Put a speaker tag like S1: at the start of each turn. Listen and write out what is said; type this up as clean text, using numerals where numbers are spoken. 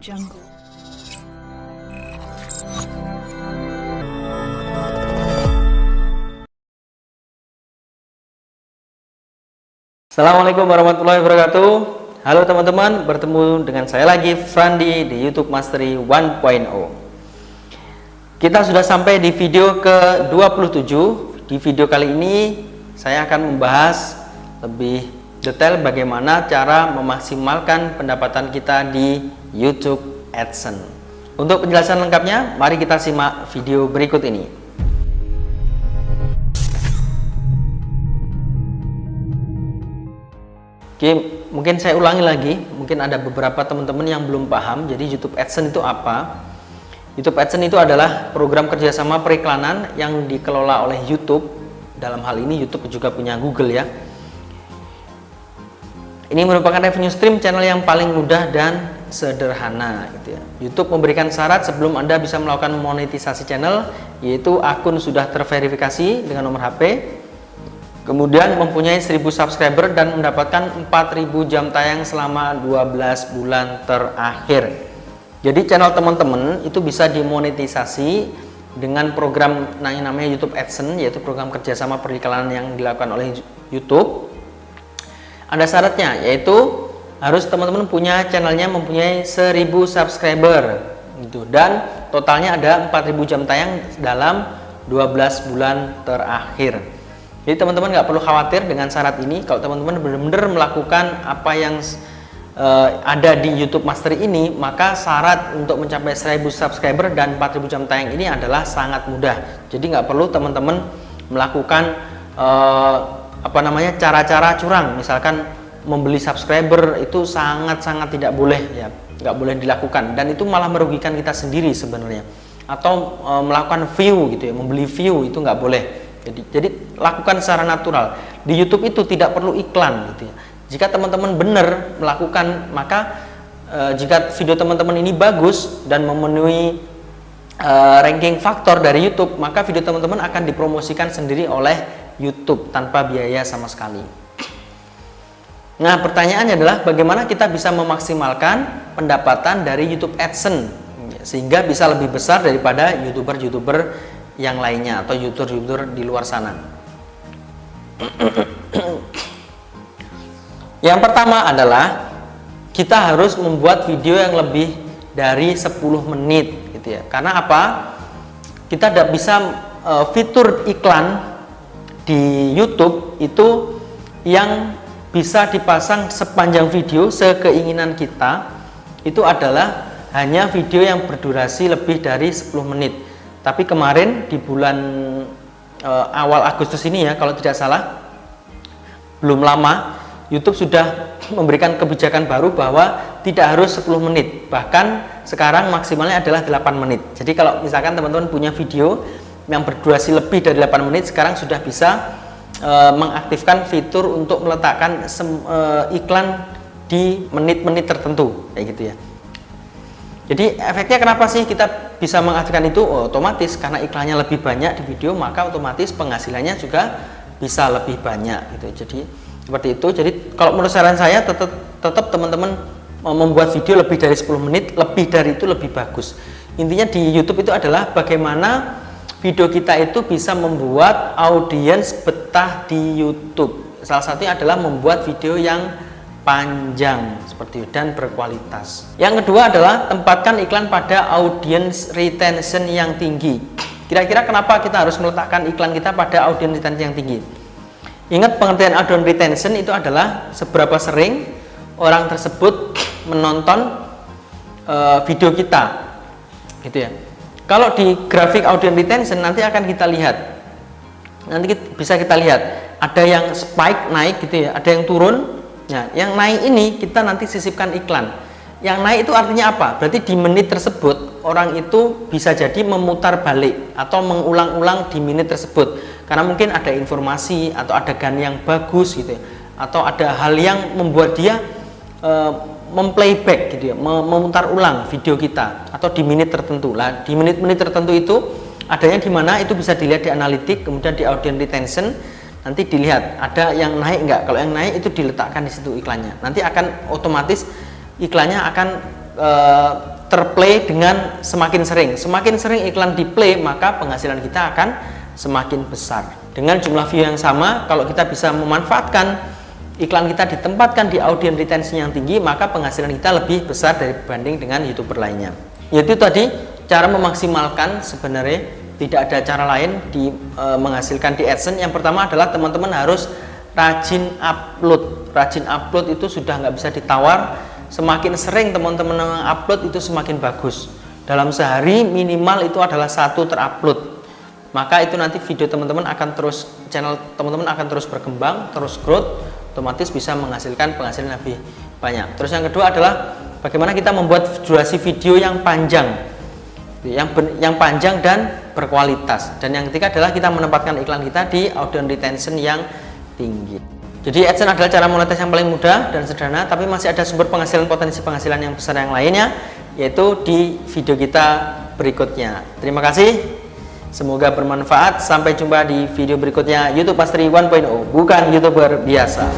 S1: Jungle.
S2: Assalamualaikum warahmatullahi wabarakatuh. Halo teman-teman, bertemu dengan saya lagi Frandi di YouTube Mastery 1.0. Kita sudah sampai di video ke-27. Di video kali ini saya akan membahas lebih detail bagaimana cara memaksimalkan pendapatan kita di YouTube AdSense. Untuk penjelasan lengkapnya, mari kita simak video berikut ini. Oke, mungkin saya ulangi lagi, mungkin ada beberapa teman-teman yang belum paham. Jadi YouTube AdSense itu apa? YouTube AdSense itu adalah program kerjasama periklanan yang dikelola oleh YouTube. Dalam hal ini YouTube juga punya Google ya. Ini merupakan revenue stream channel yang paling mudah dan sederhana gitu ya. YouTube memberikan syarat sebelum Anda bisa melakukan monetisasi channel, yaitu akun sudah terverifikasi dengan nomor HP, kemudian mempunyai 1000 subscriber dan mendapatkan 4000 jam tayang selama 12 bulan terakhir. Jadi channel teman-teman itu bisa dimonetisasi dengan program yang namanya YouTube AdSense, yaitu program kerjasama periklanan yang dilakukan oleh YouTube. Ada syaratnya, yaitu harus teman-teman punya channelnya mempunyai 1000 subscriber gitu, dan totalnya ada 4000 jam tayang dalam 12 bulan terakhir. Jadi teman-teman nggak perlu khawatir dengan syarat ini. Kalau teman-teman benar-benar melakukan apa yang ada di YouTube Mastery ini, maka syarat untuk mencapai 1000 subscriber dan 4000 jam tayang ini adalah sangat mudah. Jadi nggak perlu teman-teman melakukan cara-cara curang, misalkan membeli subscriber. Itu sangat-sangat tidak boleh ya, nggak boleh dilakukan, dan itu malah merugikan kita sendiri sebenarnya. Atau melakukan view gitu ya, membeli view, itu nggak boleh. Jadi lakukan secara natural. Di YouTube itu tidak perlu iklan gitu ya. Jika teman-teman benar melakukan, maka jika video teman-teman ini bagus dan memenuhi ranking faktor dari YouTube, maka video teman-teman akan dipromosikan sendiri oleh YouTube tanpa biaya sama sekali. Nah, pertanyaannya adalah bagaimana kita bisa memaksimalkan pendapatan dari YouTube AdSense sehingga bisa lebih besar daripada YouTuber-YouTuber yang lainnya atau YouTuber di luar sana. Yang pertama adalah kita harus membuat video yang lebih dari 10 menit gitu ya. Karena apa? Kita tidak bisa fitur iklan di YouTube itu yang bisa dipasang sepanjang video sekeinginan kita. Itu adalah hanya video yang berdurasi lebih dari 10 menit. Tapi kemarin di bulan awal Agustus ini ya, kalau tidak salah, belum lama YouTube sudah memberikan kebijakan baru bahwa tidak harus 10 menit, bahkan sekarang maksimalnya adalah 8 menit. Jadi kalau misalkan teman-teman punya video yang berdurasi lebih dari 8 menit, sekarang sudah bisa mengaktifkan fitur untuk meletakkan iklan di menit-menit tertentu kayak gitu ya. Jadi efeknya kenapa sih kita bisa mengaktifkan itu? Otomatis karena iklannya lebih banyak di video, maka otomatis penghasilannya juga bisa lebih banyak gitu. Jadi seperti itu. Jadi kalau menurut saran saya tetap teman-teman membuat video lebih dari 10 menit, lebih dari itu lebih bagus. Intinya di YouTube itu adalah bagaimana video kita itu bisa membuat audiens betah di YouTube. Salah satunya adalah membuat video yang panjang seperti itu dan berkualitas. Yang kedua adalah tempatkan iklan pada audience retention yang tinggi. Kira-kira kenapa kita harus meletakkan iklan kita pada audience retention yang tinggi? Ingat, pengertian audience retention itu adalah seberapa sering orang tersebut menonton video kita gitu ya. Kalau di grafik audience retention nanti akan kita lihat, bisa kita lihat ada yang spike naik gitu ya, ada yang turun. Nah, yang naik ini kita nanti sisipkan iklan. Yang naik itu artinya apa? Berarti di menit tersebut orang itu bisa jadi memutar balik atau mengulang-ulang di menit tersebut karena mungkin ada informasi atau adegan yang bagus gitu ya, atau ada hal yang membuat dia memplayback gitu ya, memutar ulang video kita atau di menit tertentu. Lah, di menit-menit tertentu itu adanya di mana itu bisa dilihat di analitik, kemudian di audience retention. Nanti dilihat ada yang naik enggak. Kalau yang naik itu diletakkan di situ iklannya. Nanti akan otomatis iklannya akan terplay dengan semakin sering. Semakin sering iklan di play, maka penghasilan kita akan semakin besar. Dengan jumlah view yang sama, kalau kita bisa memanfaatkan iklan kita ditempatkan di audience retention yang tinggi, maka penghasilan kita lebih besar dibanding dengan YouTuber lainnya. Yaitu tadi cara memaksimalkan, sebenarnya tidak ada cara lain menghasilkan di AdSense. Yang pertama adalah teman-teman harus rajin upload. Rajin upload itu sudah nggak bisa ditawar. Semakin sering teman-teman upload itu semakin bagus. Dalam sehari minimal itu adalah 1 terupload. Maka itu nanti video teman-teman akan terus, channel teman-teman akan terus berkembang, terus growth, otomatis bisa menghasilkan penghasilan lebih banyak. Terus yang kedua adalah bagaimana kita membuat durasi video yang panjang, yang panjang dan berkualitas. Dan yang ketiga adalah kita menempatkan iklan kita di audience retention yang tinggi. Jadi AdSense adalah cara monetisasi yang paling mudah dan sederhana, tapi masih ada sumber penghasilan, potensi penghasilan yang besar yang lainnya, yaitu di video kita berikutnya. Terima kasih, semoga bermanfaat. Sampai jumpa di video berikutnya. YouTube Pastry 1.0, bukan YouTuber biasa.